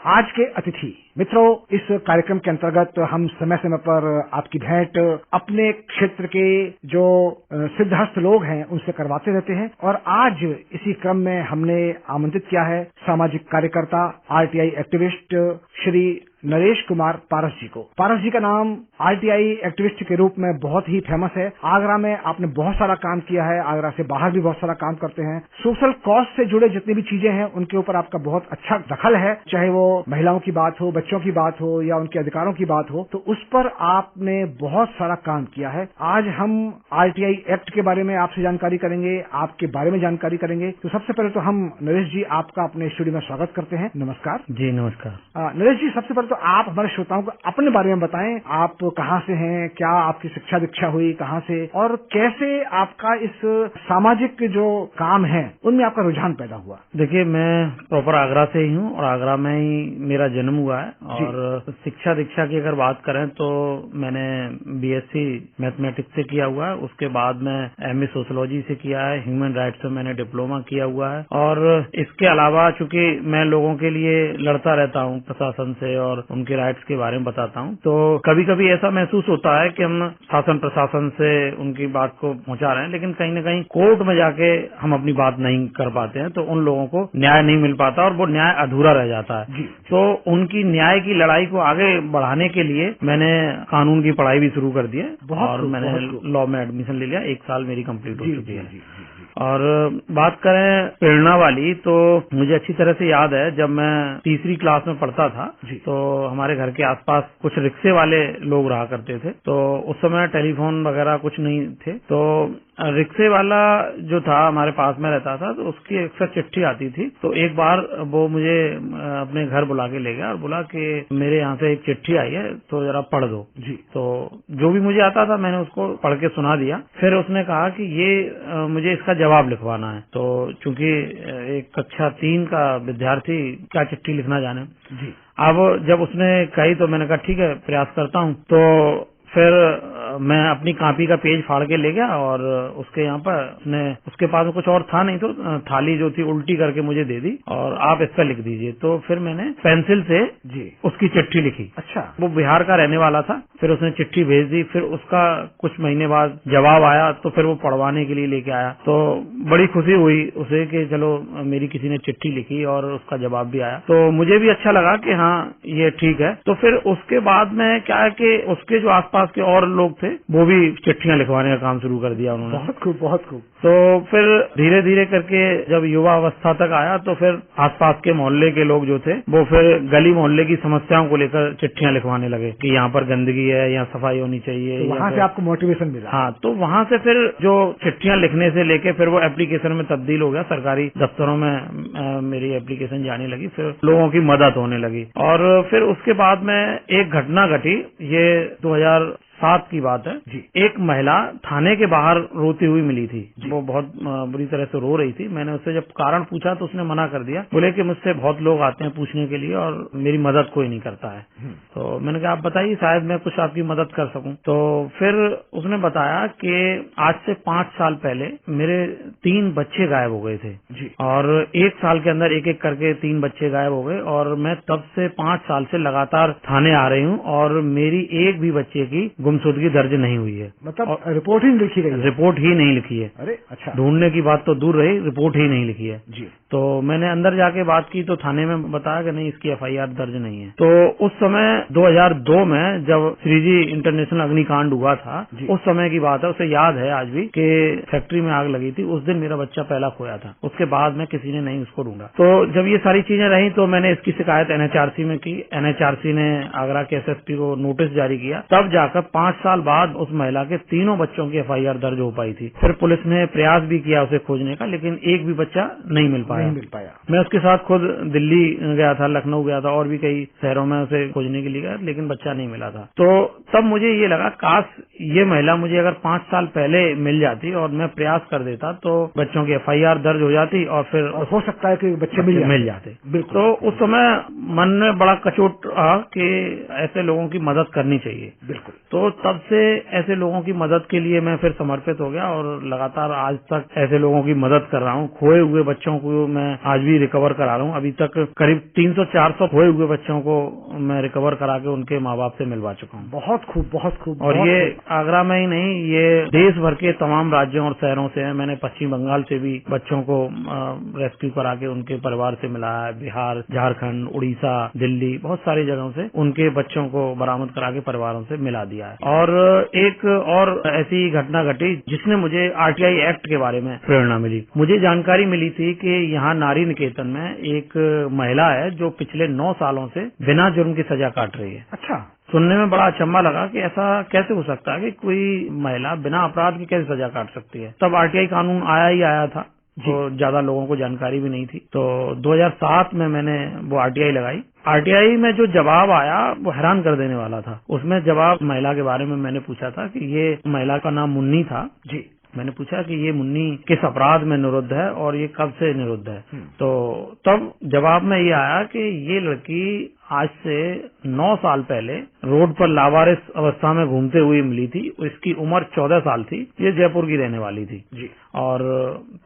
आज के अतिथि मित्रों, इस कार्यक्रम के अंतर्गत हम समय समय पर आपकी भेंट अपने क्षेत्र के जो सिद्धहस्त लोग हैं उनसे करवाते रहते हैं और आज इसी क्रम में हमने आमंत्रित किया है सामाजिक कार्यकर्ता आरटीआई एक्टिविस्ट श्री नरेश कुमार पारस जी को। पारस जी का नाम आरटीआई एक्टिविस्ट के रूप में बहुत ही फेमस है। आगरा में आपने बहुत सारा काम किया है, आगरा से बाहर भी बहुत सारा काम करते हैं। सोशल कॉज से जुड़े जितनी भी चीजें हैं उनके ऊपर आपका बहुत अच्छा दखल है, चाहे वो महिलाओं की बात हो, बच्चों की बात हो या उनके अधिकारों की बात हो, तो उस पर आपने बहुत सारा काम किया है। आज हम आरटीआई एक्ट के बारे में आपसे जानकारी करेंगे, आपके बारे में जानकारी करेंगे। तो सबसे पहले तो हम नरेश जी आपका अपने स्टूडियो में स्वागत करते हैं। नमस्कार जी। नमस्कार नरेश जी, सबसे पहले तो आप हमारे श्रोताओं को अपने बारे में बताएं। आप कहाँ से हैं, क्या आपकी शिक्षा दीक्षा हुई कहाँ से, और कैसे आपका इस सामाजिक जो काम है उनमें आपका रुझान पैदा हुआ? देखिए, मैं प्रॉपर आगरा से ही हूँ और आगरा में ही मेरा जन्म हुआ है। और शिक्षा दीक्षा की अगर बात करें तो मैंने बीएससी मैथमेटिक्स से किया हुआ है। उसके बाद में एमए सोशियोलॉजी से किया है। ह्यूमन राइट्स से मैंने डिप्लोमा किया हुआ है। और इसके अलावा चूंकि मैं लोगों के लिए लड़ता रहता हूँ प्रशासन से और उनके राइट्स के बारे में बताता हूँ, तो कभी कभी ऐसा महसूस होता है कि हम शासन प्रशासन से उनकी बात को पहुंचा रहे हैं, लेकिन कहीं न कहीं कोर्ट में जाके हम अपनी बात नहीं कर पाते हैं, तो उन लोगों को न्याय नहीं मिल पाता और वो न्याय अधूरा रह जाता है। तो उनकी न्याय की लड़ाई को आगे बढ़ाने के लिए मैंने कानून की पढ़ाई भी शुरू कर दी है और मैंने लॉ में एडमिशन ले लिया। 1 साल मेरी कंप्लीट हो चुकी है। और बात करें प्रेरणा वाली, तो मुझे अच्छी तरह से याद है जब मैं तीसरी क्लास में पढ़ता था तो हमारे घर के आसपास कुछ रिक्शे वाले लोग रहा करते थे। तो उस समय टेलीफोन वगैरह कुछ नहीं थे, तो रिक्शे वाला जो था हमारे पास में रहता था, तो उसकी अक्सर चिट्ठी आती थी। तो एक बार वो मुझे अपने घर बुला के ले गया और बोला कि मेरे यहाँ से एक चिट्ठी आई है तो जरा पढ़ दो जी। तो जो भी मुझे आता था मैंने उसको पढ़ के सुना दिया। फिर उसने कहा कि ये मुझे इसका जवाब लिखवाना है। तो चूंकि एक कक्षा 3 का विद्यार्थी क्या चिट्ठी लिखना जाने जी। अब जब उसने कही तो मैंने कहा ठीक है, प्रयास करता हूँ। तो फिर मैं अपनी कॉपी का पेज फाड़ के ले गया और उसके यहाँ पर उसके पास में कुछ और था नहीं, तो थाली जो थी उल्टी करके मुझे दे दी और आप इस पर लिख दीजिए। तो फिर मैंने पेंसिल से जी उसकी चिट्ठी लिखी। अच्छा। वो बिहार का रहने वाला था। फिर उसने चिट्ठी भेज दी। फिर उसका कुछ महीने बाद जवाब आया, तो फिर वो पढ़वाने के लिए लेके आया। तो बड़ी खुशी हुई उसे कि चलो मेरी किसी ने चिट्ठी लिखी और उसका जवाब भी आया। तो मुझे भी अच्छा लगा कि हाँ ये ठीक है। तो फिर उसके बाद में क्या है कि उसके जो आसपास के और लोग थे वो भी चिट्ठियां लिखवाने का काम शुरू कर दिया उन्होंने। बहुत खूब, बहुत खूब। तो फिर धीरे धीरे करके जब युवा अवस्था तक आया तो फिर आसपास के मोहल्ले के लोग जो थे वो फिर गली मोहल्ले की समस्याओं को लेकर चिट्ठियां लिखवाने लगे कि यहाँ पर गंदगी है, यहाँ सफाई होनी चाहिए। तो वहाँ से आपको मोटिवेशन मिला? हाँ, तो वहाँ से फिर जो चिट्ठियां लिखने से लेके फिर वो एप्लीकेशन में तब्दील हो गया। सरकारी दफ्तरों में मेरी एप्लीकेशन जाने लगी, फिर लोगों की मदद होने लगी। और फिर उसके बाद में एक घटना घटी, ये 2007 की बात है जी। एक महिला थाने के बाहर रोती हुई मिली थी। वो बहुत बुरी तरह से रो रही थी। मैंने उससे जब कारण पूछा तो उसने मना कर दिया, बोले कि मुझसे बहुत लोग आते हैं पूछने के लिए और मेरी मदद कोई नहीं करता है। तो मैंने कहा आप बताइए, शायद मैं कुछ आपकी मदद कर सकूं। तो फिर उसने बताया कि आज से 5 साल पहले मेरे 3 बच्चे गायब हो गए थे जी। और 1 साल के अंदर एक एक करके 3 बच्चे गायब हो गए और मैं तब से 5 साल से लगातार थाने आ रही हूँ और मेरी एक भी बच्चे की गुमशुदगी दर्ज नहीं हुई है। मतलब रिपोर्ट ही नहीं लिखी गई है? रिपोर्ट ही नहीं लिखी है। अरे अच्छा। ढूंढने की बात तो दूर रही, रिपोर्ट ही नहीं लिखी है जी। तो मैंने अंदर जाके बात की तो थाने में बताया कि नहीं, इसकी एफआईआर दर्ज नहीं है। तो उस समय 2002 में जब श्रीजी इंटरनेशनल अग्निकांड हुआ था, उस समय की बात है, उसे याद है आज भी कि फैक्ट्री में आग लगी थी। उस दिन मेरा बच्चा पहला खोया था। उसके बाद में किसी ने नहीं उसको ढूंढा। तो जब ये सारी चीजें रही तो मैंने इसकी शिकायत एनएचआरसी में की। एनएचआरसी ने आगरा के एसएसपी को नोटिस जारी किया। तब जाकर 5 साल बाद उस महिला के 3 बच्चों की एफआईआर दर्ज हो पाई थी। फिर पुलिस ने प्रयास भी किया उसे खोजने का, लेकिन एक भी बच्चा नहीं मिल पाया। मैं उसके साथ खुद दिल्ली गया था, लखनऊ गया था और भी कई शहरों में उसे खोजने के लिए गया, लेकिन बच्चा नहीं मिला था। तो तब मुझे ये लगा काश ये महिला मुझे अगर 5 साल पहले मिल जाती और मैं प्रयास कर देता तो बच्चों की एफआईआर दर्ज हो जाती और फिर हो सकता है कि बच्चे मिल जाते। तो उस समय मन में बड़ा कचोट रहा कि ऐसे लोगों की मदद करनी चाहिए। बिल्कुल। तो तब से ऐसे लोगों की मदद के लिए मैं फिर समर्पित हो गया और लगातार आज तक ऐसे लोगों की मदद कर रहा हूँ। खोए हुए बच्चों को मैं आज भी रिकवर करा रहा हूँ। अभी तक करीब 300-400 खोए हुए बच्चों को मैं रिकवर करा के उनके माँ बाप से मिलवा चुका हूँ। बहुत खूब, बहुत खूब। और ये आगरा में ही नहीं, ये देश भर के तमाम राज्यों और शहरों से है। मैंने पश्चिम बंगाल से भी बच्चों को रेस्क्यू करा के उनके परिवार से मिला है। बिहार, झारखंड, उड़ीसा, दिल्ली, बहुत सारी जगहों से उनके बच्चों को बरामद करा के परिवारों से मिला दिया है। और एक और ऐसी घटना घटी जिसने मुझे आरटीआई एक्ट के बारे में प्रेरणा मिली। मुझे जानकारी मिली थी कि यहाँ नारी निकेतन में एक महिला है जो पिछले 9 सालों से बिना जुर्म की सजा काट रही है। अच्छा। सुनने में बड़ा अचंभा लगा कि ऐसा कैसे हो सकता है कि कोई महिला बिना अपराध की कैसे सजा काट सकती है। तब आरटीआई कानून आया ही आया था, तो ज्यादा लोगों को जानकारी भी नहीं थी। तो 2007 में मैंने वो आरटीआई लगाई। आरटीआई में जो जवाब आया वो हैरान कर देने वाला था। उसमें जवाब महिला के बारे में मैंने पूछा था कि ये महिला का नाम मुन्नी था जी। मैंने पूछा कि ये मुन्नी किस अपराध में निरुद्ध है और ये कब से निरुद्ध है। तो तब जवाब में ये आया कि ये लड़की आज से 9 साल पहले रोड पर लावारिस अवस्था में घूमते हुए मिली थी। इसकी उम्र 14 साल थी। ये जयपुर की रहने वाली थी जी। और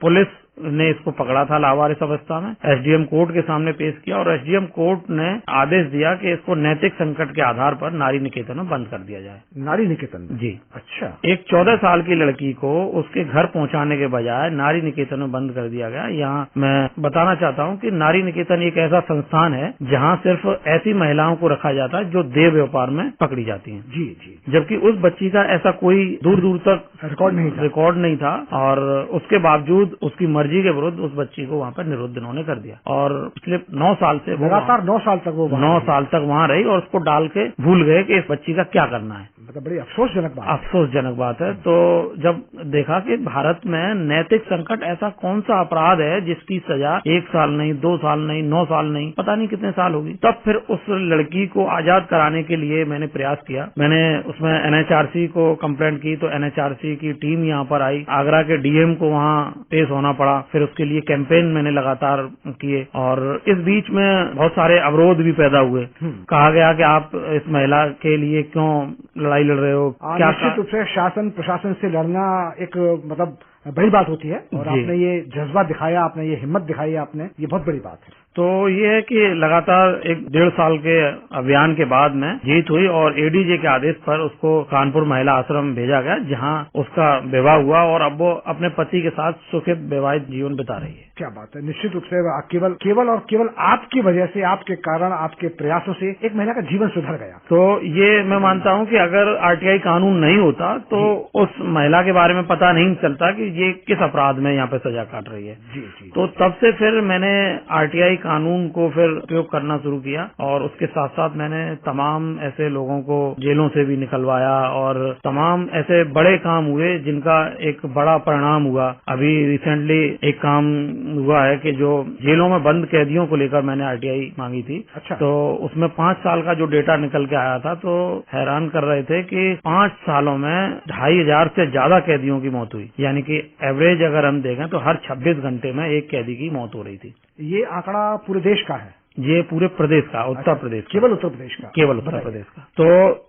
पुलिस ने इसको पकड़ा था लावारिस अवस्था में, एसडीएम कोर्ट के सामने पेश किया और एसडीएम कोर्ट ने आदेश दिया कि इसको नैतिक संकट के आधार पर नारी निकेतन में बंद कर दिया जाए। नारी निकेतन जी। अच्छा। एक 14 साल की लड़की को उसके घर पहुंचाने के बजाय नारी निकेतन में बंद कर दिया गया। यहाँ मैं बताना चाहता हूँ कि नारी निकेतन एक ऐसा संस्थान है जहाँ सिर्फ ऐसी महिलाओं को रखा जाता है जो देह व्यापार में पकड़ी जाती हैं। जी जी। जबकि उस बच्ची का ऐसा कोई दूर दूर तक रिकॉर्ड नहीं था और उसके बावजूद उसकी मर्जी के विरुद्ध उस बच्ची को वहाँ पर निरुद्ध इन्होंने कर दिया। और पिछले 9 साल से लगातार 9 साल तक 9 साल तक वहाँ रही और उसको डाल के भूल गए कि इस बच्ची का क्या करना है। मतलब बड़ी अफसोसजनक बात है। तो जब देखा कि भारत में नैतिक संकट ऐसा कौन सा अपराध है जिसकी सजा 1 साल नहीं, 2 साल नहीं, 9 साल नहीं, पता नहीं कितने साल होगी, तब फिर उस लड़की को आजाद कराने के लिए मैंने प्रयास किया। मैंने उसमें एनएचआरसी को कंप्लेंट की तो एनएचआरसी की टीम यहाँ पर आई। आगरा के डीएम को वहाँ पेश होना पड़ा। फिर उसके लिए कैंपेन मैंने लगातार किए और इस बीच में बहुत सारे अवरोध भी पैदा हुए। कहा गया कि आप इस महिला के लिए क्यों लड़ाई लड़ रहे हो। क्या निश्चित रूप से शासन प्रशासन से लड़ना एक मतलब बड़ी बात होती है और आपने ये जज्बा दिखाया, आपने ये हिम्मत दिखाई, आपने ये बहुत बड़ी बात है। तो ये है कि लगातार 1-1.5 साल के अभियान के बाद में जीत हुई और एडीजे के आदेश पर उसको कानपुर महिला आश्रम भेजा गया जहां उसका विवाह हुआ और अब वो अपने पति के साथ सुखद वैवाहिक जीवन बिता रही है। क्या बात है। निश्चित रूप से केवल आपकी वजह से, आपके कारण, आपके प्रयासों से एक महिला का जीवन सुधर गया। तो ये मैं मानता हूँ कि अगर आरटीआई कानून नहीं होता तो उस महिला के बारे में पता नहीं चलता कि ये किस अपराध में यहाँ पे सजा काट रही है। जी। तो तब से फिर मैंने आरटीआई कानून को फिर उपयोग करना शुरू किया और उसके साथ साथ मैंने तमाम ऐसे लोगों को जेलों से भी निकलवाया और तमाम ऐसे बड़े काम हुए जिनका एक बड़ा परिणाम हुआ। अभी रिसेंटली एक काम हुआ है कि जो जेलों में बंद कैदियों को लेकर मैंने आरटीआई मांगी थी। अच्छा। तो उसमें 5 साल का जो डेटा निकल के आया था तो हैरान कर रहे थे कि 5 सालों में 2500 से ज्यादा कैदियों की मौत हुई। यानी कि एवरेज अगर हम देखें तो हर 26 घंटे में एक कैदी की मौत हो रही थी। ये आंकड़ा पूरे देश का है? ये पूरे प्रदेश का, उत्तर प्रदेश, केवल उत्तर प्रदेश का, केवल उत्तर प्रदेश का। तो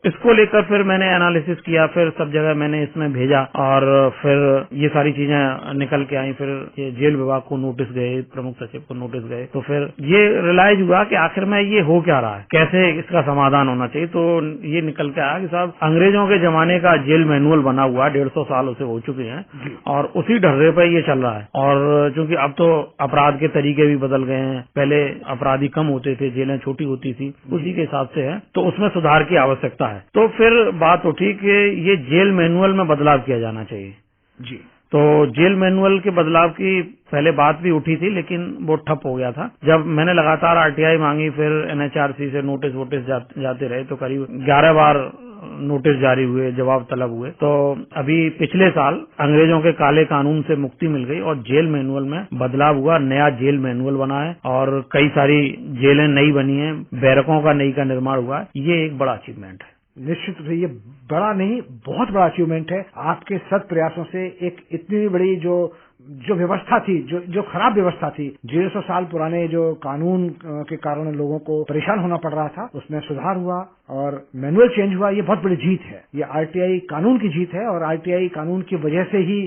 इसको लेकर फिर मैंने एनालिसिस किया, फिर सब जगह मैंने इसमें भेजा और फिर ये सारी चीजें निकल के आई। फिर ये जेल विभाग को नोटिस गए, प्रमुख सचिव को नोटिस गए। तो फिर ये रियलाइज हुआ कि आखिर में ये हो क्या रहा है, कैसे इसका समाधान होना चाहिए। तो ये निकल के आया कि साहब अंग्रेजों के जमाने का जेल मैनुअल बना हुआ, 150 साल उसे हो चुके हैं और उसी ढर्रे पर ये चल रहा है। और चूंकि अब तो अपराध के तरीके भी बदल गए हैं, पहले अपराधी कम होते थे, जेलें छोटी होती थी, उसी के हिसाब से है, तो उसमें सुधार की आवश्यकता है। तो फिर बात उठी कि ये जेल मैनुअल में बदलाव किया जाना चाहिए। जी। तो जेल मैनुअल के बदलाव की पहले बात भी उठी थी लेकिन वो ठप हो गया था। जब मैंने लगातार आरटीआई मांगी, फिर एनएचआरसी से नोटिस जाते रहे, तो करीब 11 बार नोटिस जारी हुए, जवाब तलब हुए। तो अभी पिछले साल अंग्रेजों के काले कानून से मुक्ति मिल गई और जेल मैनुअल में बदलाव हुआ, नया जेल मैनुअल बना है और कई सारी जेलें नई बनी हैं, बैरकों का नई का निर्माण हुआ है। ये एक बड़ा अचीवमेंट है। निश्चित रूप से ये बड़ा नहीं, बहुत बड़ा अचीवमेंट है। आपके सत प्रयासों से एक इतनी बड़ी जो जो व्यवस्था थी, जो खराब व्यवस्था थी, 150 साल पुराने जो कानून के कारण लोगों को परेशान होना पड़ रहा था, उसमें सुधार हुआ और मैनुअल चेंज हुआ। ये बहुत बड़ी जीत है, ये आरटीआई कानून की जीत है और आरटीआई कानून की वजह से ही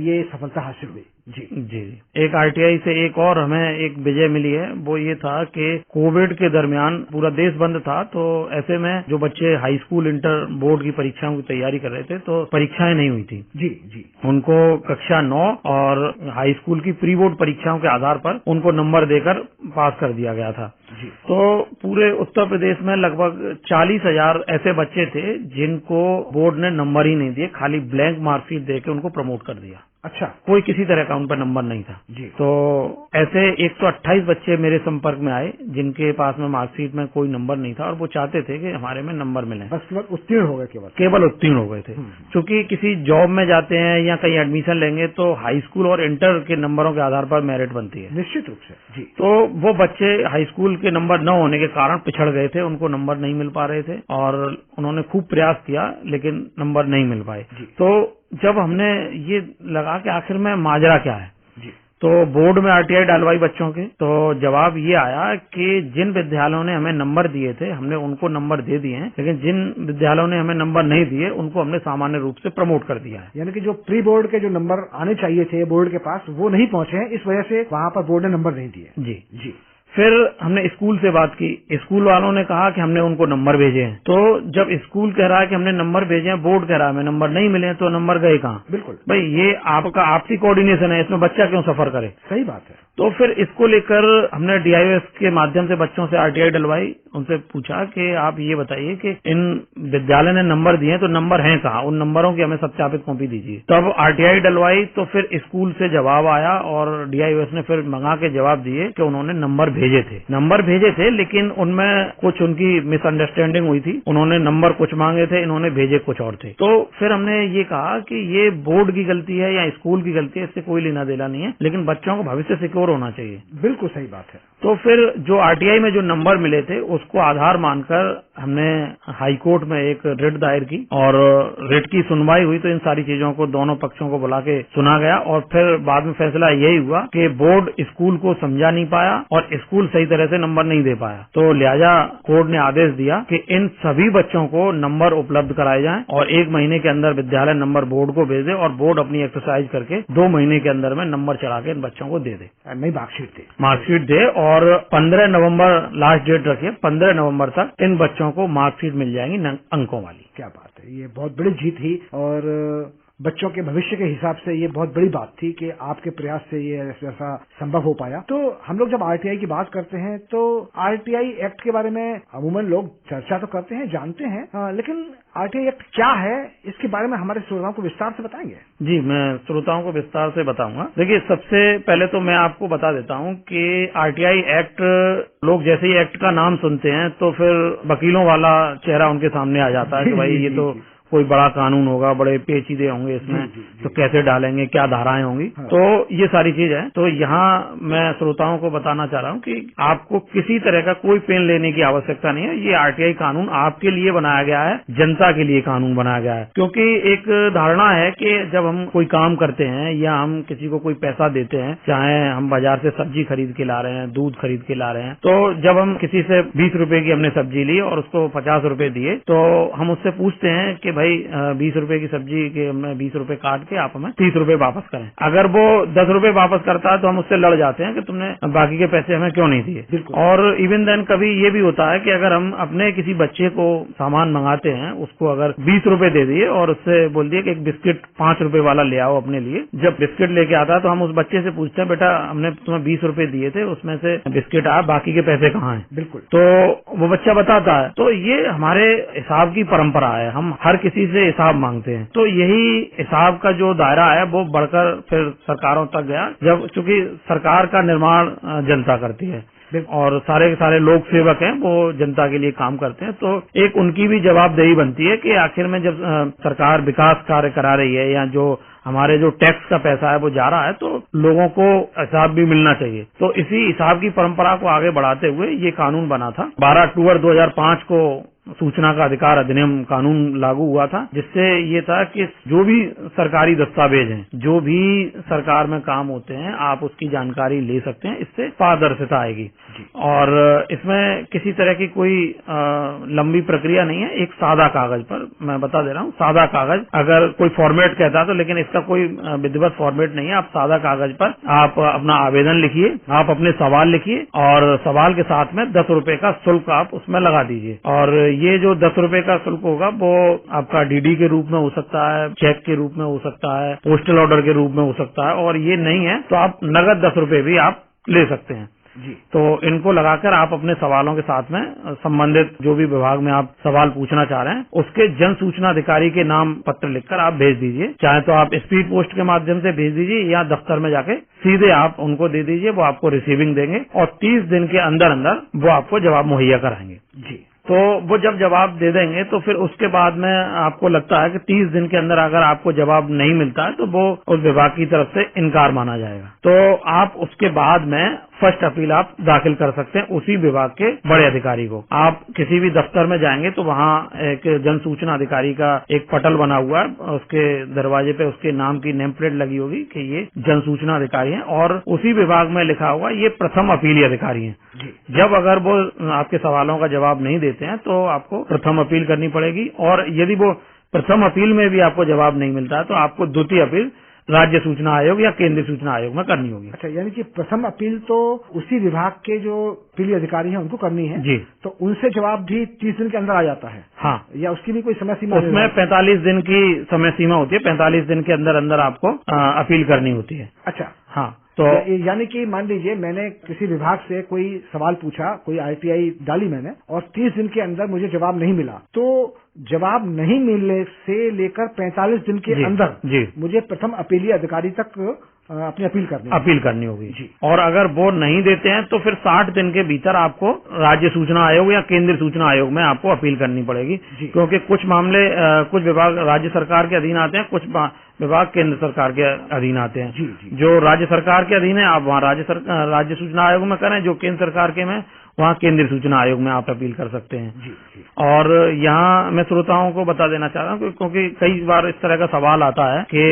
ये सफलता हासिल हुई। जी। एक आरटीआई से एक और हमें एक विजय मिली है, वो ये था कि कोविड के दरमियान पूरा देश बंद था, तो ऐसे में जो बच्चे हाई स्कूल इंटर बोर्ड की परीक्षाओं की तैयारी कर रहे थे, तो परीक्षाएं नहीं हुई थी। जी। उनको कक्षा 9 और हाई स्कूल की प्री बोर्ड परीक्षाओं के आधार पर उनको नंबर देकर पास कर दिया गया था। जी। तो पूरे उत्तर प्रदेश में लगभग 40,000 ऐसे बच्चे थे जिनको बोर्ड ने नंबर ही नहीं दिए, खाली ब्लैंक मार्कशीट देके उनको प्रमोट कर दिया। अच्छा। कोई किसी तरह का उन पर नंबर नहीं था। जी। तो ऐसे 128 बच्चे मेरे संपर्क में आए जिनके पास में मार्कशीट में कोई नंबर नहीं था और वो चाहते थे कि हमारे में नंबर मिले। बस उत्तीर्ण हो गए, केवल उत्तीर्ण हो गए थे। क्योंकि किसी जॉब में जाते हैं या कहीं एडमिशन लेंगे तो हाई स्कूल और इंटर के नंबरों के आधार पर मेरिट बनती है। निश्चित रूप से। जी। तो वो बच्चे हाई स्कूल के नंबर न होने के कारण पिछड़ गए थे, उनको नंबर नहीं मिल पा रहे थे और उन्होंने खूब प्रयास किया लेकिन नंबर नहीं मिल पाए। तो जब हमने ये लगा कि आखिर में माजरा क्या है, तो बोर्ड में आरटीआई डालवाई बच्चों के, तो जवाब ये आया कि जिन विद्यालयों ने हमें नंबर दिए थे हमने उनको नंबर दे दिए हैं, लेकिन जिन विद्यालयों ने हमें नंबर नहीं दिए उनको हमने सामान्य रूप से प्रमोट कर दिया है। यानी कि जो प्री बोर्ड के जो नंबर आने चाहिए थे बोर्ड के पास वो नहीं पहुंचे हैं, इस वजह से वहां पर बोर्ड ने नंबर नहीं दिए। जी। फिर हमने स्कूल से बात की, स्कूल वालों ने कहा कि हमने उनको नंबर भेजे हैं। तो जब स्कूल कह रहा है कि हमने नंबर भेजे हैं, बोर्ड कह रहा है हमें नंबर नहीं मिले हैं, तो नंबर गए कहाँ? बिल्कुल भाई, ये आपका आपसी कोऑर्डिनेशन है, इसमें बच्चा क्यों सफर करे? सही बात है। तो फिर इसको लेकर हमने डीआईओएस के माध्यम से बच्चों से आरटीआई डलवाई, उनसे पूछा कि आप ये बताइए कि इन विद्यालय ने नंबर दिए तो नंबर हैं कहाँ, उन नंबरों की हमें सत्यापित कॉपी दीजिए। तब आरटीआई डलवाई तो फिर स्कूल से जवाब आया और डीआईओएस ने फिर मंगा के जवाब दिए कि उन्होंने नंबर भेजे थे लेकिन उनमें कुछ उनकी मिसअंडरस्टैंडिंग हुई थी, उन्होंने नंबर कुछ मांगे थे, इन्होंने भेजे कुछ और थे। तो फिर हमने ये कहा कि ये बोर्ड की गलती है या स्कूल की गलती है, इससे कोई लेना देना नहीं है, लेकिन बच्चों को भविष्य सिक्योर होना चाहिए। बिल्कुल सही बात है। तो फिर जो आरटीआई में जो नंबर मिले थे उसको आधार मानकर हमने हाई कोर्ट में एक रिट दायर की और रिट की सुनवाई हुई, तो इन सारी चीजों को दोनों पक्षों को बुला के सुना गया और फिर बाद में फैसला यही हुआ कि बोर्ड स्कूल को समझा नहीं पाया और स्कूल सही तरह से नंबर नहीं दे पाया। तो लिहाजा कोर्ट ने आदेश दिया कि इन सभी बच्चों को नंबर उपलब्ध कराए जाएं और 1 महीने के अंदर विद्यालय नंबर बोर्ड को भेज दे और बोर्ड अपनी एक्सरसाइज करके 2 महीने के अंदर में नंबर चढ़ा के इन बच्चों को दे दे, नई मार्कशीट दे और 15 नवंबर लास्ट डेट रखिए, 15 नवंबर तक इन बच्चों को मार्कशीट मिल जाएंगी अंकों वाली। क्या बात है, ये बहुत बड़ी जीत थी और बच्चों के भविष्य के हिसाब से ये बहुत बड़ी बात थी कि आपके प्रयास से ये ऐसा संभव हो पाया। तो हम लोग जब आरटीआई की बात करते हैं तो आरटीआई एक्ट के बारे में अमूमन लोग चर्चा तो करते हैं, जानते हैं, लेकिन आरटीआई एक्ट क्या है इसके बारे में हमारे श्रोताओं को विस्तार से बताएंगे? जी, मैं श्रोताओं को विस्तार से बताऊंगा। देखिए, सबसे पहले तो मैं आपको बता देता हूं कि आरटीआई एक्ट, लोग जैसे ही एक्ट का नाम सुनते हैं तो फिर वकीलों वाला चेहरा उनके सामने आ जाता है कि भाई ये तो कोई बड़ा कानून होगा, बड़े पेचीदे होंगे इसमें, तो कैसे डालेंगे, क्या धाराएं होंगी। हाँ। तो ये सारी चीज है। तो यहाँ मैं श्रोताओं को बताना चाह रहा हूँ कि आपको किसी तरह का कोई पेन लेने की आवश्यकता नहीं है। ये आरटीआई कानून आपके लिए बनाया गया है, जनता के लिए कानून बनाया गया है। क्योंकि एक धारणा है कि जब हम कोई काम करते हैं या हम किसी को कोई पैसा देते हैं, चाहे हम बाजार से सब्जी खरीद के ला रहे हैं, दूध खरीद के ला रहे हैं, तो जब हम किसी से 20 रुपए की हमने सब्जी ली और उसको 50 रुपए दिए, तो हम उससे पूछते हैं कि भाई 20 रुपए की सब्जी के हमने 20 रुपए काट के आप हमें 30 रुपए वापस करें। अगर वो 10 रुपए वापस करता है तो हम उससे लड़ जाते हैं कि तुमने बाकी के पैसे हमें क्यों नहीं दिए। और इवन देन कभी ये भी होता है कि अगर हम अपने किसी बच्चे को सामान मंगाते हैं, उसको अगर 20 रुपए दे दिए और उससे बोल दिए कि एक बिस्किट 5 रुपए वाला ले आओ अपने लिए, जब बिस्किट लेके आता है तो हम उस बच्चे से पूछते हैं, बेटा हमने तुम्हें 20 रुपए दिए थे, उसमें से बिस्किट आया, बाकी के पैसे कहाँ हैं? बिल्कुल। तो वो बच्चा बताता है। तो ये हमारे हिसाब की परंपरा है, हम हर किसी से हिसाब मांगते हैं। तो यही हिसाब का जो दायरा है वो बढ़कर फिर सरकारों तक गया, जब चूंकि सरकार का निर्माण जनता करती है और सारे के सारे लोक सेवक हैं, वो जनता के लिए काम करते हैं, तो एक उनकी भी जवाबदेही बनती है कि आखिर में जब सरकार विकास कार्य करा रही है या जो हमारे जो टैक्स का पैसा है वो जा रहा है, तो लोगों को हिसाब भी मिलना चाहिए। तो इसी हिसाब की परंपरा को आगे बढ़ाते हुए ये कानून बना था। 12 अक्टूबर 2005 को सूचना का अधिकार अधिनियम कानून लागू हुआ था, जिससे ये था कि जो भी सरकारी दस्तावेज हैं, जो भी सरकार में काम होते हैं, आप उसकी जानकारी ले सकते हैं। इससे पारदर्शिता आएगी और इसमें किसी तरह की कोई लंबी प्रक्रिया नहीं है। एक सादा कागज पर, मैं बता दे रहा हूँ, सादा कागज, अगर कोई फॉर्मेट कहता है तो, लेकिन इसका कोई विधिवत फॉर्मेट नहीं है। आप सादा कागज पर आप अपना आवेदन लिखिए, आप अपने सवाल लिखिए और सवाल के साथ में 10 रुपए का शुल्क आप उसमें लगा दीजिए। और ये जो 10 रुपए का शुल्क होगा वो आपका डीडी के रूप में हो सकता है, चेक के रूप में हो सकता है, पोस्टल ऑर्डर के रूप में हो सकता है, और ये नहीं है तो आप नगद 10 रुपए भी आप ले सकते हैं जी। तो इनको लगाकर आप अपने सवालों के साथ में संबंधित जो भी विभाग में आप सवाल पूछना चाह रहे हैं उसके जन सूचना अधिकारी के नाम पत्र लिखकर आप भेज दीजिए। चाहे तो आप स्पीड पोस्ट के माध्यम से भेज दीजिए या दफ्तर में जाके सीधे आप उनको दे दीजिए, वो आपको रिसीविंग देंगे और 30 दिन के अंदर अंदर वो आपको जवाब मुहैया कराएंगे जी। तो वो जब जवाब दे देंगे तो फिर उसके बाद में आपको लगता है कि 30 दिन के अंदर अगर आपको जवाब नहीं मिलता है तो वो उस विभाग की तरफ से इनकार माना जाएगा। तो आप उसके बाद में फर्स्ट अपील आप दाखिल कर सकते हैं उसी विभाग के बड़े अधिकारी को। आप किसी भी दफ्तर में जाएंगे तो वहाँ एक जन सूचना अधिकारी का एक पटल बना हुआ है, उसके दरवाजे पे उसके नाम की नेम प्लेट लगी होगी कि ये जन सूचना अधिकारी हैं और उसी विभाग में लिखा हुआ ये प्रथम अपीली अधिकारी हैं। जब अगर वो आपके सवालों का जवाब नहीं देते हैं तो आपको प्रथम अपील करनी पड़ेगी, और यदि वो प्रथम अपील में भी आपको जवाब नहीं मिलता है तो आपको द्वितीय अपील राज्य सूचना आयोग या केंद्रीय सूचना आयोग में करनी होगी। अच्छा, यानी कि प्रथम अपील तो उसी विभाग के जो अपीली अधिकारी हैं उनको करनी है जी। तो उनसे जवाब भी 30 दिन के अंदर आ जाता है? हाँ। या उसकी भी कोई समय सीमा? उसमें 45 दिन की समय सीमा होती है, 45 दिन के अंदर अंदर आपको अपील करनी होती है। अच्छा, हाँ। तो यानी कि मान लीजिए मैंने किसी विभाग से कोई सवाल पूछा, कोई आरटीआई डाली मैंने, और 30 दिन के अंदर मुझे जवाब नहीं मिला, तो जवाब नहीं मिलने से लेकर 45 दिन के अंदर मुझे प्रथम अपीली अधिकारी तक अपनी अपील करनी होगी जी। और अगर वो नहीं देते हैं तो फिर 60 दिन के भीतर आपको राज्य सूचना आयोग या केंद्रीय सूचना आयोग में आपको अपील करनी पड़ेगी, क्योंकि कुछ मामले कुछ विभाग राज्य सरकार के अधीन आते हैं, कुछ विभाग केंद्र सरकार के अधीन आते हैं जी। जो राज्य सरकार के अधीन है आप वहाँ राज्य सूचना आयोग में करें, जो केंद्र सरकार के में वहाँ केंद्रीय सूचना आयोग में आप अपील कर सकते हैं जी। और यहाँ मैं श्रोताओं को बता देना चाह रहा हूँ क्योंकि कई बार इस तरह का सवाल आता है कि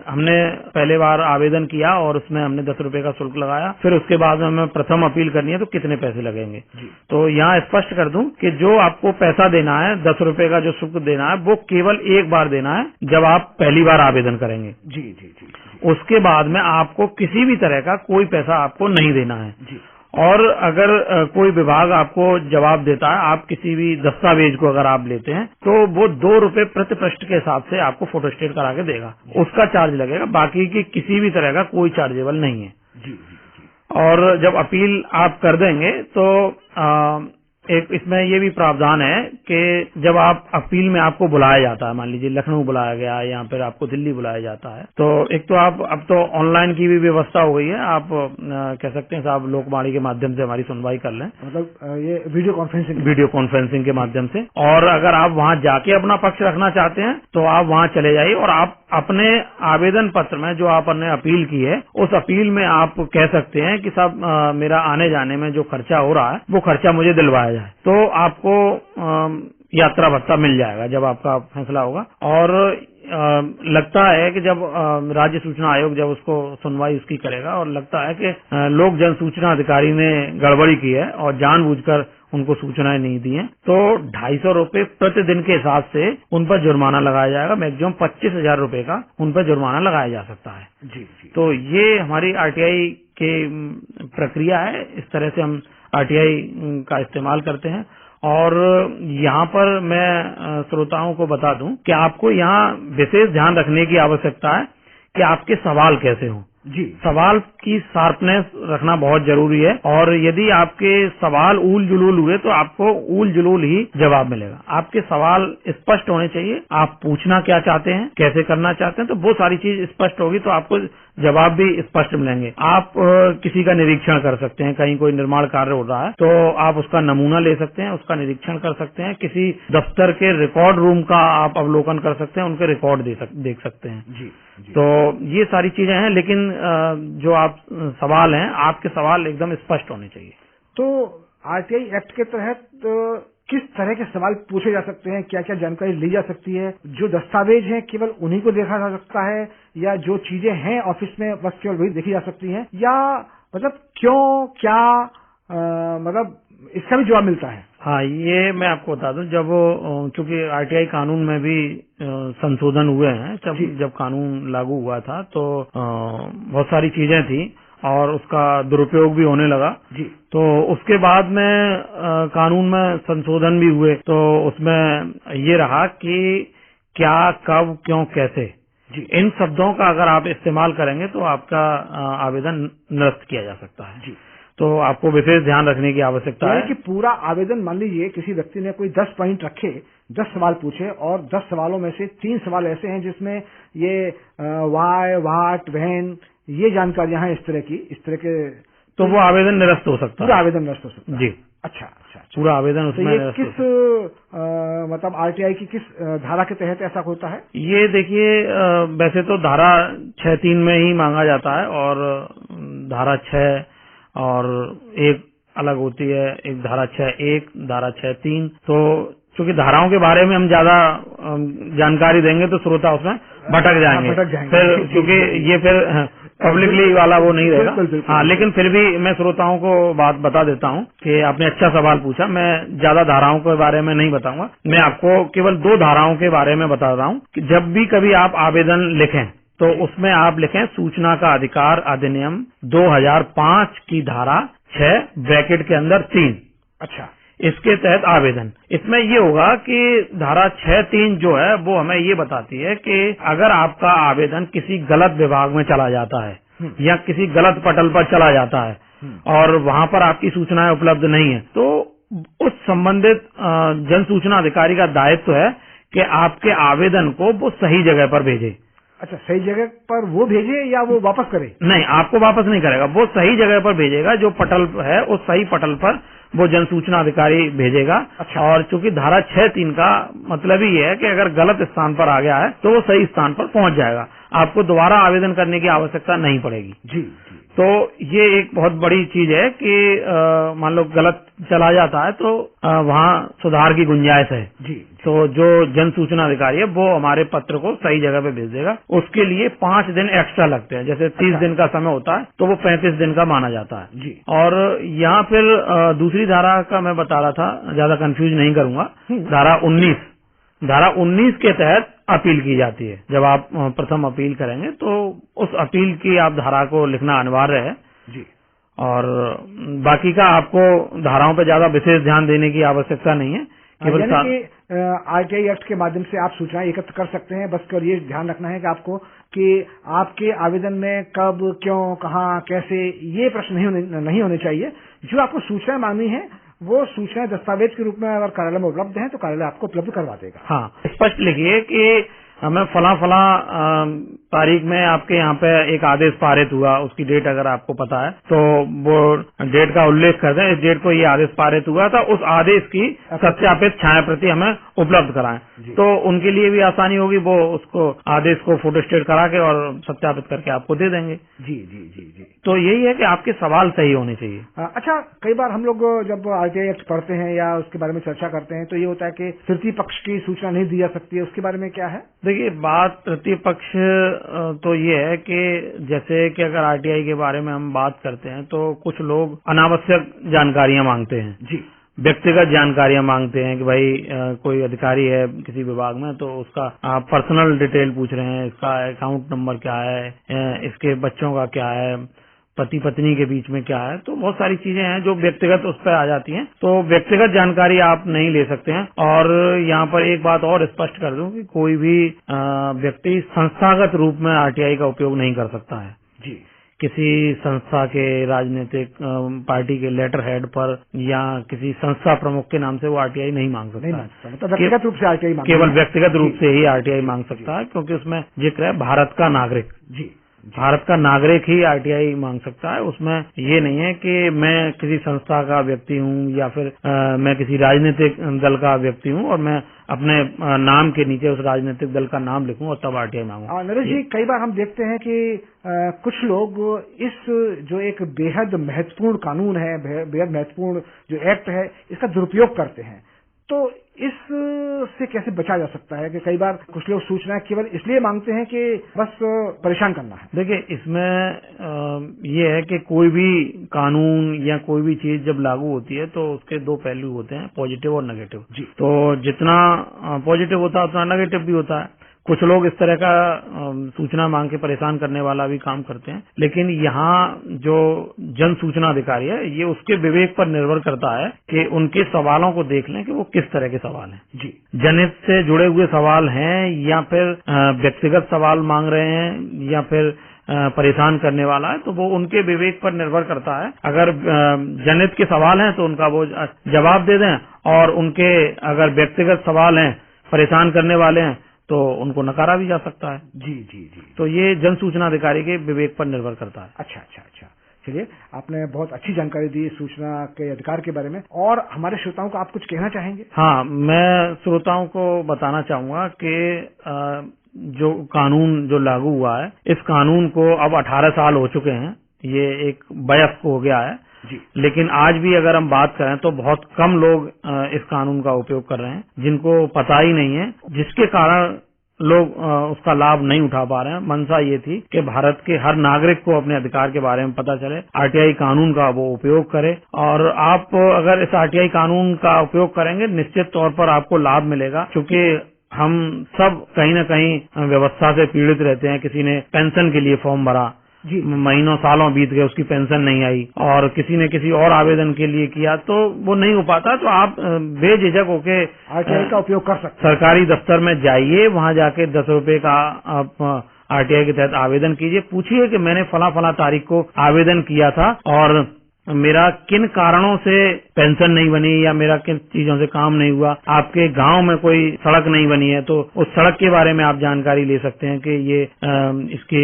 हमने पहले बार आवेदन किया और उसमें हमने 10 रुपए का शुल्क लगाया, फिर उसके बाद में हमें प्रथम अपील करनी है तो कितने पैसे लगेंगे। तो यहाँ स्पष्ट कर दूं कि जो आपको पैसा देना है, 10 रुपए का जो शुल्क देना है, वो केवल एक बार देना है जब आप पहली बार आवेदन करेंगे जी जी जी। उसके बाद में आपको किसी भी तरह का कोई पैसा आपको नहीं देना है जी। और अगर कोई विभाग आपको जवाब देता है, आप किसी भी दस्तावेज को अगर आप लेते हैं तो वो 2 रुपए प्रति पृष्ठ के हिसाब से आपको फोटोस्टेट करा के देगा, उसका चार्ज लगेगा, बाकी की किसी भी तरह का कोई चार्जेबल नहीं है जी। और जब अपील आप कर देंगे तो एक इसमें ये भी प्रावधान है कि जब आप अपील में आपको बुलाया जाता है, मान लीजिए लखनऊ बुलाया गया या फिर आपको दिल्ली बुलाया जाता है, तो एक तो आप अब तो ऑनलाइन की भी व्यवस्था हो गई है, आप कह सकते हैं साहब लोकवाणी के माध्यम से हमारी सुनवाई कर लें, मतलब ये वीडियो कॉन्फ्रेंसिंग के माध्यम से। और अगर आप वहां जाके अपना पक्ष रखना चाहते हैं तो आप वहां चले जाइए और आप अपने आवेदन पत्र में जो आपने अपील की है उस अपील में आप कह सकते हैं कि साहब मेरा आने जाने में जो खर्चा हो रहा है वो खर्चा मुझे दिलवाया जाए, तो आपको यात्रा भत्ता मिल जाएगा जब आपका फैसला होगा। और लगता है कि जब राज्य सूचना आयोग जब उसको सुनवाई उसकी करेगा और लगता है कि लोक जन सूचना अधिकारी ने गड़बड़ी की है और जानबूझकर उनको सूचनाएं नहीं दी हैं, तो 250 रुपए प्रतिदिन के हिसाब से उन पर जुर्माना लगाया जाएगा। मैक्सिमम 25,000 रुपए का उन पर जुर्माना लगाया जा सकता है जी। तो ये हमारी आरटीआई की प्रक्रिया है, इस तरह से हम आरटीआई का इस्तेमाल करते हैं। और यहाँ पर मैं श्रोताओं को बता दूं कि आपको यहाँ विशेष ध्यान रखने की आवश्यकता है कि आपके सवाल कैसे हों जी। सवाल की शार्पनेस रखना बहुत जरूरी है, और यदि आपके सवाल ऊल जुलूल हुए तो आपको ऊल जुलूल ही जवाब मिलेगा। आपके सवाल स्पष्ट होने चाहिए, आप पूछना क्या चाहते हैं, कैसे करना चाहते हैं, तो वो सारी चीज स्पष्ट होगी तो आपको जवाब भी स्पष्ट मिलेंगे। आप किसी का निरीक्षण कर सकते हैं, कहीं कोई निर्माण कार्य हो रहा है तो आप उसका नमूना ले सकते हैं, उसका निरीक्षण कर सकते हैं, किसी दफ्तर के रिकॉर्ड रूम का आप अवलोकन कर सकते हैं, उनके रिकॉर्ड देख सकते हैं जी। तो ये सारी चीजें हैं, लेकिन जो आप सवाल हैं, आपके सवाल एकदम स्पष्ट होने चाहिए। तो आरटीआई एक्ट के तहत किस तरह तरह के सवाल पूछे जा सकते हैं, क्या क्या जानकारी ली जा सकती है, जो दस्तावेज हैं केवल उन्हीं को देखा जा सकता है, या जो चीजें हैं ऑफिस में बस केवल वही देखी जा सकती हैं, या मतलब क्यों, क्या, मतलब इसका भी जवाब मिलता है? हाँ, ये मैं आपको बता दूं, जब चूंकि आरटीआई कानून में भी संशोधन हुए हैं, जब कानून लागू हुआ था तो बहुत सारी चीजें थी और उसका दुरुपयोग भी होने लगा जी। तो उसके बाद में कानून में संशोधन भी हुए, तो उसमें ये रहा कि क्या, कब, क्यों, कैसे जी। इन शब्दों का अगर आप इस्तेमाल करेंगे तो आपका आवेदन निरस्त किया जा सकता है। जी। तो आपको विशेष ध्यान रखने की आवश्यकता है कि पूरा आवेदन, मान लीजिए किसी व्यक्ति ने कोई 10 पॉइंट रखे, 10 सवाल पूछे और 10 सवालों में से 3 सवाल ऐसे हैं जिसमें ये वाई, वाट, व्हेन, ये जानकारियां हैं, इस तरह के, तो वो आवेदन निरस्त हो सकता है। पूरा आवेदन निरस्त हो सकता है। जी। अच्छा। पूरा आवेदन उसमें ये किस मतलब आरटीआई की किस धारा के तहत ऐसा होता है? ये देखिए, वैसे तो धारा 6(3) में ही मांगा जाता है और धारा 6 और एक अलग होती है, एक धारा 6(1), धारा 6(3). तो चूंकि धाराओं के बारे में हम ज्यादा जानकारी देंगे तो श्रोता उसमें भटक जाएंगे। फिर क्योंकि ये फिर पब्लिकली वाला वो नहीं रहेगा। हाँ, लेकिन फिर भी मैं श्रोताओं को बात बता देता हूँ कि आपने अच्छा सवाल पूछा। मैं ज्यादा धाराओं के बारे में नहीं बताऊंगा, मैं आपको केवल 2 धाराओं के बारे में बता रहा हूँ कि जब भी कभी आप आवेदन लिखें तो उसमें आप लिखें सूचना का अधिकार अधिनियम 2005 की धारा 6 ब्रैकेट के अंदर 3। अच्छा। इसके तहत आवेदन, इसमें ये होगा कि धारा 6(3) जो है वो हमें ये बताती है कि अगर आपका आवेदन किसी गलत विभाग में चला जाता है या किसी गलत पटल पर चला जाता है और वहां पर आपकी सूचनाएं उपलब्ध नहीं है, तो उस संबंधित जन सूचना अधिकारी का दायित्व है कि आपके आवेदन को वो सही जगह पर भेजे। अच्छा, सही जगह पर वो भेजे या वो वापस करे? नहीं, आपको वापस नहीं करेगा, वो सही जगह पर भेजेगा। जो पटल है उस सही पटल पर वो जन सूचना अधिकारी भेजेगा। अच्छा। और चूंकि धारा 6(3) का मतलब ही है कि अगर गलत स्थान पर आ गया है तो वो सही स्थान पर पहुंच जाएगा, आपको दोबारा आवेदन करने की आवश्यकता नहीं पड़ेगी। जी। तो ये एक बहुत बड़ी चीज है कि मान लो गलत चला जाता है तो वहाँ सुधार की गुंजाइश है। जी। तो जो जन सूचना अधिकारी है वो हमारे पत्र को सही जगह पे भेज देगा। उसके लिए 5 दिन एक्स्ट्रा लगते हैं, जैसे 30 दिन का समय होता है तो वो 35 दिन का माना जाता है। जी। और यहाँ फिर दूसरी धारा का मैं बता रहा था, ज्यादा कंफ्यूज नहीं करूंगा। धारा 19 के तहत अपील की जाती है। जब आप प्रथम अपील करेंगे तो उस अपील की आप धारा को लिखना अनिवार्य है। जी। और बाकी का आपको धाराओं पर ज्यादा विशेष ध्यान देने की आवश्यकता नहीं है। केवल आरटीआई एक्ट के माध्यम से आप सूचनाएं एकत्र कर सकते हैं। बस कर ये ध्यान रखना है कि आपको कि आपके आवेदन में कब, क्यों, कहाँ, कैसे, ये प्रश्न नहीं होने चाहिए। जो आपको सूचनाएं मांगनी है वो सूचनाएं दस्तावेज के रूप में अगर कार्यालय में उपलब्ध है तो कार्यालय आपको उपलब्ध करवा देगा। हाँ, स्पष्ट लिखिए कि हमें फला तारीख में आपके यहाँ पे एक आदेश पारित हुआ, उसकी डेट अगर आपको पता है तो वो डेट का उल्लेख कर दें, इस डेट को ये आदेश पारित हुआ था, उस आदेश की सत्यापित छाया प्रति हमें उपलब्ध कराएं। तो उनके लिए भी आसानी होगी, वो उसको आदेश को फोटोस्टेट करा के और सत्यापित करके आपको दे देंगे। जी। तो यही है कि आपके सवाल सही होने चाहिए। अच्छा, कई बार हम लोग जब आरटीआई एक्ट पढ़ते हैं या उसके बारे में चर्चा करते हैं तो ये होता है कि तृतीय पक्ष की सूचना नहीं दी जा सकती है, उसके बारे में क्या है? देखिए, बात तृतीय पक्ष तो ये है कि जैसे कि अगर आरटीआई के बारे में हम बात करते हैं तो कुछ लोग अनावश्यक जानकारियां मांगते हैं। जी। व्यक्तिगत जानकारियां मांगते हैं कि भाई कोई अधिकारी है किसी विभाग में तो उसका आप पर्सनल डिटेल पूछ रहे हैं, इसका अकाउंट नंबर क्या है, इसके बच्चों का क्या है, पति पत्नी के बीच में क्या है। तो बहुत सारी चीजें हैं जो व्यक्तिगत उस पर आ जाती हैं, तो व्यक्तिगत जानकारी आप नहीं ले सकते हैं। और यहाँ पर एक बात और स्पष्ट कर दूं कि कोई भी व्यक्ति संस्थागत रूप में आरटीआई का उपयोग नहीं कर सकता है। जी। किसी संस्था के राजनीतिक पार्टी के लेटर हेड पर या किसी संस्था प्रमुख के नाम से वो आरटीआई नहीं मांग सकता है। मतलब व्यक्तिगत रूप से आरटीआई केवल व्यक्तिगत रूप से ही आरटीआई मांग सकता है, क्योंकि उसमें जिक्र है भारत का नागरिक। जी। भारत का नागरिक ही आरटीआई मांग सकता है। उसमें ये नहीं है कि मैं किसी संस्था का व्यक्ति हूँ या फिर मैं किसी राजनीतिक दल का व्यक्ति हूँ और मैं अपने नाम के नीचे उस राजनीतिक दल का नाम लिखूं और तब आरटीआई मांगू। नरेश जी, कई बार हम देखते हैं कि कुछ लोग इस जो एक बेहद महत्वपूर्ण कानून है, बेहद महत्वपूर्ण जो एक्ट है, इसका दुरुपयोग करते हैं। तो इससे कैसे बचा जा सकता है कि कई बार कुछ लोग सूचनाएं केवल इसलिए मांगते हैं कि बस परेशान करना है? देखिए, इसमें ये है कि कोई भी कानून या कोई भी चीज जब लागू होती है तो उसके दो पहलू होते हैं, पॉजिटिव और नेगेटिव। जी। तो जितना पॉजिटिव होता है उतना नेगेटिव भी होता है। कुछ लोग इस तरह का सूचना मांग के परेशान करने वाला भी काम करते हैं, लेकिन यहाँ जो जन सूचना अधिकारी है ये उसके विवेक पर निर्भर करता है कि उनके सवालों को देख लें कि वो किस तरह के सवाल हैं। जी। जनहित से जुड़े हुए सवाल हैं या फिर व्यक्तिगत सवाल मांग रहे हैं या फिर परेशान करने वाला है, तो वो उनके विवेक पर निर्भर करता है। अगर जनहित के सवाल हैं तो उनका वो जवाब दे दें, और उनके अगर व्यक्तिगत सवाल हैं, परेशान करने वाले हैं, तो उनको नकारा भी जा सकता है। जी जी जी। तो ये जन सूचना अधिकारी के विवेक पर निर्भर करता है। अच्छा अच्छा अच्छा। चलिए, आपने बहुत अच्छी जानकारी दी सूचना के अधिकार के बारे में, और हमारे श्रोताओं को आप कुछ कहना चाहेंगे? हाँ, मैं श्रोताओं को बताना चाहूंगा कि जो कानून जो लागू हुआ है, इस कानून को अब 18 साल हो चुके हैं, ये एक वयस्क हो गया है जी। लेकिन आज भी अगर हम बात करें तो बहुत कम लोग इस कानून का उपयोग कर रहे हैं, जिनको पता ही नहीं है, जिसके कारण लोग उसका लाभ नहीं उठा पा रहे हैं। मंशा ये थी कि भारत के हर नागरिक को अपने अधिकार के बारे में पता चले, आरटीआई कानून का वो उपयोग करे, और आप अगर इस आरटीआई कानून का उपयोग करेंगे निश्चित तौर पर आपको लाभ मिलेगा, क्योंकि हम सब कहीं न कहीं व्यवस्था से पीड़ित रहते हैं। किसी ने पेंशन के लिए फॉर्म भरा, महीनों सालों बीत गए, उसकी पेंशन नहीं आई, और किसी ने किसी और आवेदन के लिए किया तो वो नहीं हो पाता। तो आप बेझिझक होके आरटीआई का उपयोग कर सकते हैं। सरकारी दफ्तर में जाइए, वहां जाके 10 रुपए का आप आरटीआई के तहत आवेदन कीजिए, पूछिए कि मैंने फला तारीख को आवेदन किया था और मेरा किन कारणों से पेंशन नहीं बनी या मेरा किन चीजों से काम नहीं हुआ। आपके गांव में कोई सड़क नहीं बनी है तो उस सड़क के बारे में आप जानकारी ले सकते हैं कि ये इसके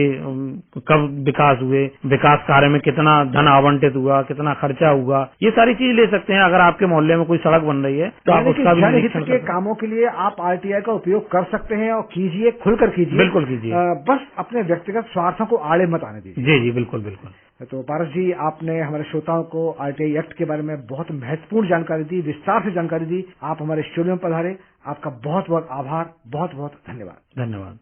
कब विकास हुए, विकास कार्य में कितना धन आवंटित हुआ, कितना खर्चा हुआ, ये सारी चीज ले सकते हैं। अगर आपके मोहल्ले में कोई सड़क बन रही है तो आप उसका भी जनहित के कामों के लिए आप आरटीआई का उपयोग कर सकते हैं, और कीजिए, खुलकर कीजिए। बिल्कुल कीजिए, बस अपने व्यक्तिगत स्वार्थों को आड़े मत आने दीजिए। जी जी, बिल्कुल बिल्कुल। तो पारस जी, आपने हमारे श्रोताओं को आरटीआई एक्ट के बारे में बहुत महत्वपूर्ण जानकारी दी, विस्तार से जानकारी दी। आप हमारे स्टूडियो में पधारे, आपका बहुत बहुत आभार, बहुत बहुत धन्यवाद। धन्यवाद।